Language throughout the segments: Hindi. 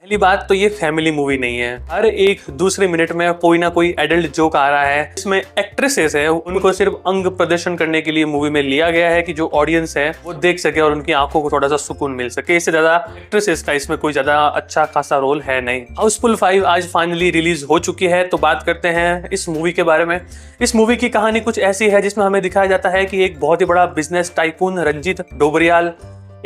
पहली बात तो ये फैमिली मूवी नहीं है। हर एक दूसरे मिनट में कोई ना कोई एडल्ट जोक आ रहा है। इसमें एक्ट्रेसेस है, उनको सिर्फ अंग प्रदर्शन करने के लिए मूवी में लिया गया है कि जो ऑडियंस है वो देख सके और उनकी आंखों को थोड़ा सा सुकून मिल सके। इससे ज्यादा एक्ट्रेसेस का इसमें कोई ज्यादा अच्छा खासा रोल है नहीं। हाउसफुल 5 आज फाइनली रिलीज हो चुकी है, तो बात करते हैं इस मूवी के बारे में। इस मूवी की कहानी कुछ ऐसी है जिसमें हमें दिखाया जाता है कि एक बहुत ही बड़ा बिजनेस टाइकून रंजीत डोबरियाल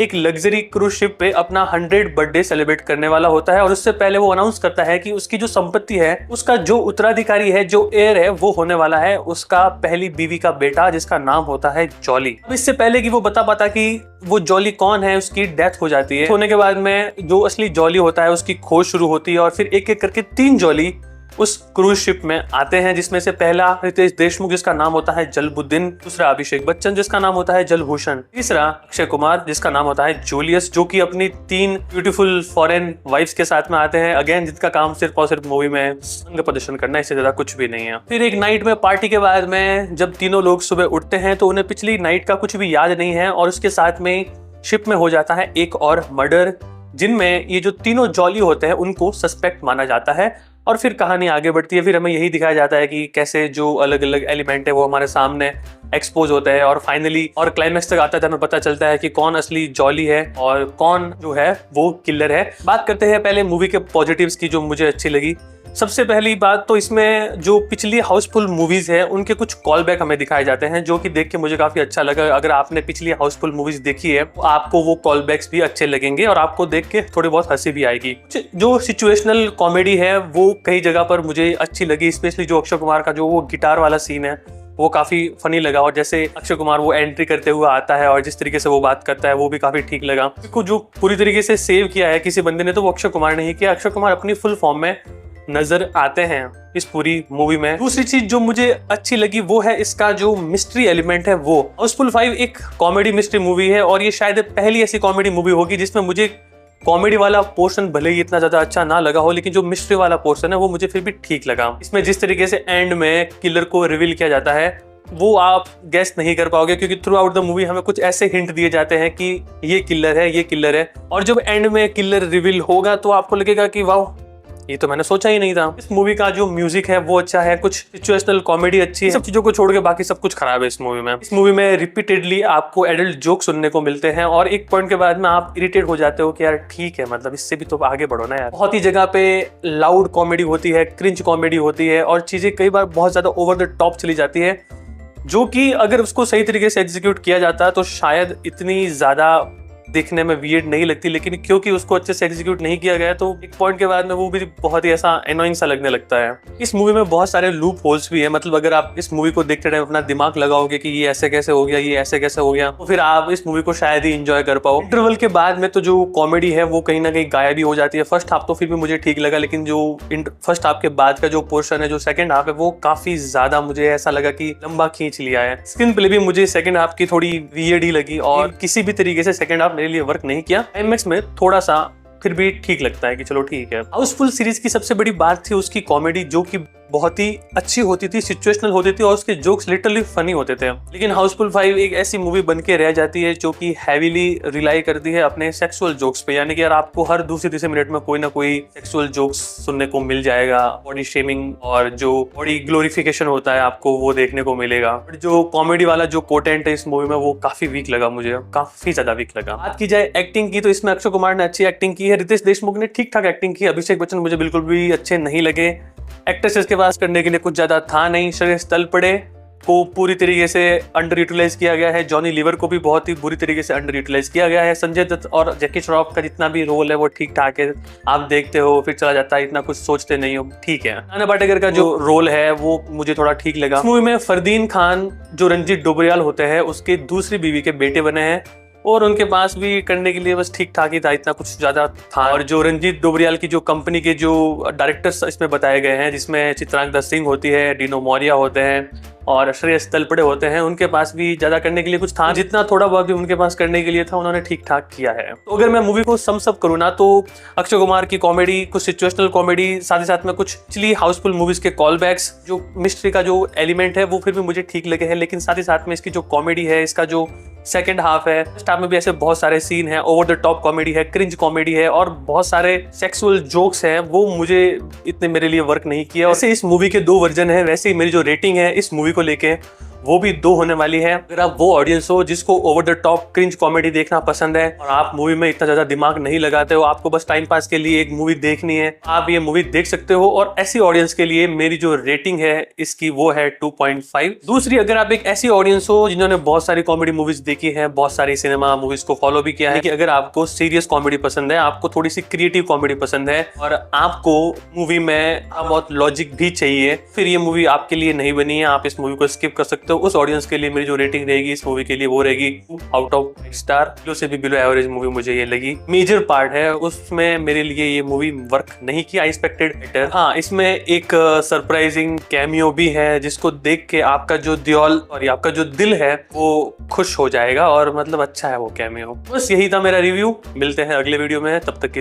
एक लग्जरी क्रूज शिप पे अपना 100 बर्थडे सेलिब्रेट करने वाला होता है और उससे पहले वो अनाउंस करता है कि उसकी जो संपत्ति है, उसका जो उत्तराधिकारी है, जो हेयर है, वो होने वाला है उसका पहली बीवी का बेटा, जिसका नाम होता है जॉली। अब इससे पहले कि वो बता पाता कि वो जॉली कौन है, उसकी डेथ हो जाती है। होने के बाद में जो असली जॉली होता है उसकी खोज शुरू होती है और फिर एक एक करके 3 जॉली उस क्रूज शिप में आते हैं, जिसमें से पहला रितेश देशमुख जिसका नाम होता है जलबुद्दीन, दूसरा अभिषेक बच्चन जिसका नाम होता है जलभूषण, तीसरा अक्षय कुमार जिसका नाम होता है जूलियस, जो कि अपनी 3 ब्यूटीफुल फॉरेन वाइफ्स के साथ में आते हैं, अगेन जिनका काम सिर्फ और सिर्फ मूवी में अंग प्रदर्शन करना, इससे ज्यादा कुछ भी नहीं है। फिर एक नाइट में पार्टी के बाद में जब तीनों लोग सुबह उठते हैं तो उन्हें पिछली नाइट का कुछ भी याद नहीं है और उसके साथ में शिप में हो जाता है एक और मर्डर, जिनमें ये जो तीनों जॉली होते हैं उनको सस्पेक्ट माना जाता है। और फिर कहानी आगे बढ़ती है। फिर हमें यही दिखाया जाता है कि कैसे जो अलग अलग एलिमेंट है वो हमारे सामने एक्सपोज होते हैं और फाइनली और क्लाइमेक्स तक आता है, हमें पता चलता है कि कौन असली जॉली है और कौन जो है वो किलर है। बात करते हैं पहले मूवी के पॉजिटिव्स की, जो मुझे अच्छी लगी। सबसे पहली बात तो इसमें जो पिछली हाउसफुल मूवीज है उनके कुछ कॉल बैक हमें दिखाए जाते हैं, जो कि देख के मुझे काफी अच्छा लगा। अगर आपने पिछली हाउसफुल मूवीज देखी है तो आपको वो कॉल बैक्स भी अच्छे लगेंगे और आपको देख के थोड़ी बहुत हंसी भी आएगी। जो सिचुएशनल कॉमेडी है वो कई जगह पर मुझे अच्छी लगी, स्पेशली जो अक्षय कुमार का जो वो गिटार वाला सीन है वो काफी फनी लगा। और जैसे अक्षय कुमार वो एंट्री करते हुए आता है और जिस तरीके से वो बात करता है वो भी काफी ठीक लगा। उसको जो पूरी तरीके से सेव किया है किसी बंदे ने तो वो अक्षय कुमार ने ही किया। अक्षय कुमार अपनी फुल फॉर्म में नजर आते हैं इस पूरी मूवी में। दूसरी चीज जो मुझे अच्छी लगी वो है इसका जो मिस्ट्री एलिमेंट है। वो हाउसफुल 5 एक कॉमेडी मिस्ट्री मूवी है और ये शायद पहली ऐसी कॉमेडी मूवी होगी जिसमें मुझे कॉमेडी वाला पोर्शन भले ही इतना ज्यादा अच्छा ना लगा हो, लेकिन जो मिस्ट्री वाला पोर्शन है वो मुझे फिर भी ठीक लगा। इसमें जिस तरीके से एंड में किलर को रिवील किया जाता है वो आप गेस नहीं कर पाओगे, क्योंकि थ्रू आउट द मूवी हमें कुछ ऐसे हिंट दिए जाते हैं कि ये किलर है, ये किलर है, और जब एंड में किलर रिवील होगा तो आपको लगेगा कि वाह, ये तो मैंने सोचा ही नहीं था। इस मूवी का जो म्यूजिक है वो अच्छा है, कुछ सिचुएशनल कॉमेडी अच्छी है, सब चीजों को छोड़ के बाकी सब कुछ खराब है इस मूवी में। इस मूवी में रिपीटेडली आपको एडल्ट जोक सुनने को मिलते हैं और एक पॉइंट के बाद में आप इरिटेट हो जाते हो कि यार ठीक है, मतलब इससे भी तो आगे बढ़ो ना यार। बहुत ही जगह पे लाउड कॉमेडी होती है, क्रिंज कॉमेडी होती है और चीजें कई बार बहुत ज्यादा ओवर द टॉप चली जाती है, जो कि अगर उसको सही तरीके से एग्जीक्यूट किया जाता तो शायद इतनी ज्यादा देखने में वियर्ड नहीं लगती, लेकिन क्योंकि उसको अच्छे से एग्जीक्यूट नहीं किया गया तो एक पॉइंट के बाद में वो भी बहुत ही ऐसा एनोइंग सा लगने लगता है। इस मूवी में बहुत सारे लूप होल्स भी है, मतलब अगर आप इस मूवी को देखते टाइम अपना दिमाग लगाओगे कि ये ऐसे कैसे हो गया, ये ऐसे कैसे हो गया, तो फिर आप इस मूवी को शायद ही इंजॉय कर पाओ। इंटरवल के बाद में तो जो कॉमेडी है वो कहीं ना कहीं गायब भी हो जाती है। फर्स्ट हाफ तो फिर भी मुझे ठीक लगा, लेकिन जो फर्स्ट हाफ के बाद का जो पोर्शन है, जो सेकंड हाफ है, वो काफी ज्यादा मुझे ऐसा लगा कि लंबा खींच लिया है। स्क्रीन प्ले भी मुझे सेकंड हाफ की थोड़ी वियर्ड ही लगी और किसी भी तरीके से सेकंड हाफ मेरे लिए वर्क नहीं किया। IMAX में थोड़ा सा फिर भी ठीक लगता है कि चलो ठीक है। हाउसफुल सीरीज की सबसे बड़ी बात थी उसकी कॉमेडी, जो कि बहुत ही अच्छी होती थी, सिचुएशनल होती थी और उसके जोक्स लिटरली फनी होते थे। लेकिन हाउसफुल 5 एक ऐसी मूवी बन के रह जाती है जो कि हैवीली रिलाई करती है अपने सेक्सुअल जोक्स पे, यानी कि यार आपको हर दूसरे तीसरे मिनट में कोई ना कोई सेक्सुअल जोक्स सुनने को मिल जाएगा। बॉडी शेमिंग और जो बॉडी ग्लोरिफिकेशन होता है आपको वो देखने को मिलेगा। बट जो कॉमेडी वाला जो कंटेंट है इस मूवी में वो काफी वीक लगा, मुझे काफी ज्यादा वीक लगा। बात की जाए एक्टिंग की तो इसमें अक्षय कुमार ने अच्छी एक्टिंग की है, रितेश देशमुख ने ठीक ठाक एक्टिंग की, अभिषेक बच्चन मुझे बिल्कुल भी अच्छे नहीं लगे। एक्ट्रेसेस के पास करने के लिए कुछ ज्यादा था नहीं। श्रेयस तलपड़े को पूरी तरीके से अंडर यूटिलाइज किया गया है, जॉनी लीवर को भी बहुत ही बुरी तरीके से अंडर यूटिलाइज किया गया है। संजय दत्त और जैकी श्रॉफ का जितना भी रोल है वो ठीक ठाक है, आप देखते हो फिर चला जाता है, इतना कुछ सोचते नहीं हो, ठीक है। नाना पाटेकर का जो रोल है वो मुझे थोड़ा ठीक लगा। इस मूवी में फरदीन खान जो रंजीत डोबरियाल होते हैं उसके दूसरी बीवी के बेटे बने हैं और उनके पास भी करने के लिए बस ठीक ठाक ही था, इतना कुछ ज्यादा था। और जो रंजीत डोबरियाल की जो कंपनी के जो डायरेक्टर्स इसमें बताए गए हैं, जिसमें चित्रांगदा सिंह होती है, डीनो मौर्या होते हैं और श्रेयस तलपड़े होते हैं, उनके पास भी ज्यादा करने के लिए कुछ था, जितना थोड़ा बहुत भी उनके पास करने के लिए था उन्होंने ठीक ठाक किया है। तो अगर मैं मूवी को सम अप करूँ ना तो अक्षय कुमार की कॉमेडी, कुछ सिचुएशनल कॉमेडी, साथ ही साथ में कुछ पिछली हाउसफुल मूवीज के कॉल बैक्स, जो मिस्ट्री का जो एलिमेंट है वो फिर भी मुझे ठीक लगे हैं, लेकिन साथ ही साथ में इसकी जो कॉमेडी है, इसका जो सेकंड हाफ है, फर्स्ट हाफ में भी ऐसे बहुत सारे सीन है, ओवर द टॉप कॉमेडी है, क्रिंज कॉमेडी है और बहुत सारे सेक्सुअल जोक्स हैं, वो मुझे इतने मेरे लिए वर्क नहीं किया। वैसे इस मूवी के 2 वर्जन है, वैसे ही मेरी जो रेटिंग है इस मूवी को लेके वो भी 2 होने वाली है। अगर आप वो ऑडियंस हो जिसको over the top cringe comedy देखना पसंद है और आप मूवी में इतना ज्यादा दिमाग नहीं लगाते हो, आपको बस टाइम पास के लिए एक मूवी देखनी है, आप ये मूवी देख सकते हो। और ऐसी ऑडियंस के लिए मेरी जो रेटिंग है इसकी वो है 2.5। दूसरी, अगर आप एक ऐसी ऑडियंस हो जिन्होंने बहुत सारी कॉमेडी मूवीज देखी है, बहुत सारी सिनेमा मूवीज को फॉलो भी किया है, कि अगर आपको सीरियस कॉमेडी पसंद है, आपको थोड़ी सी क्रिएटिव कॉमेडी पसंद है और आपको मूवी में बहुत लॉजिक भी चाहिए, फिर ये मूवी आपके लिए नहीं बनी है, आप इस मूवी को स्किप कर सकते हो। उस ऑडियंस के लिए मेरी जो रेटिंग रहेगी इस मूवी के लिए वो रहेगी 2 आउट ऑफ 5 स्टार। किलो से भी बिलो एवरेज मूवी मुझे ये लगी। मेजर पार्ट है उसमें मेरे लिए ये मूवी वर्क नहीं किया, आई एक्सपेक्टेड बेटर। हाँ, इसमें एक सरप्राइजिंग कैमियो भी है जिसको देख के आपका जो आपका जो दिल है वो खुश हो जाएगा और मतलब अच्छा है वो कैमियो। बस यही था मेरा रिव्यू। मिलते हैं अगले वीडियो में, तब तक के लिए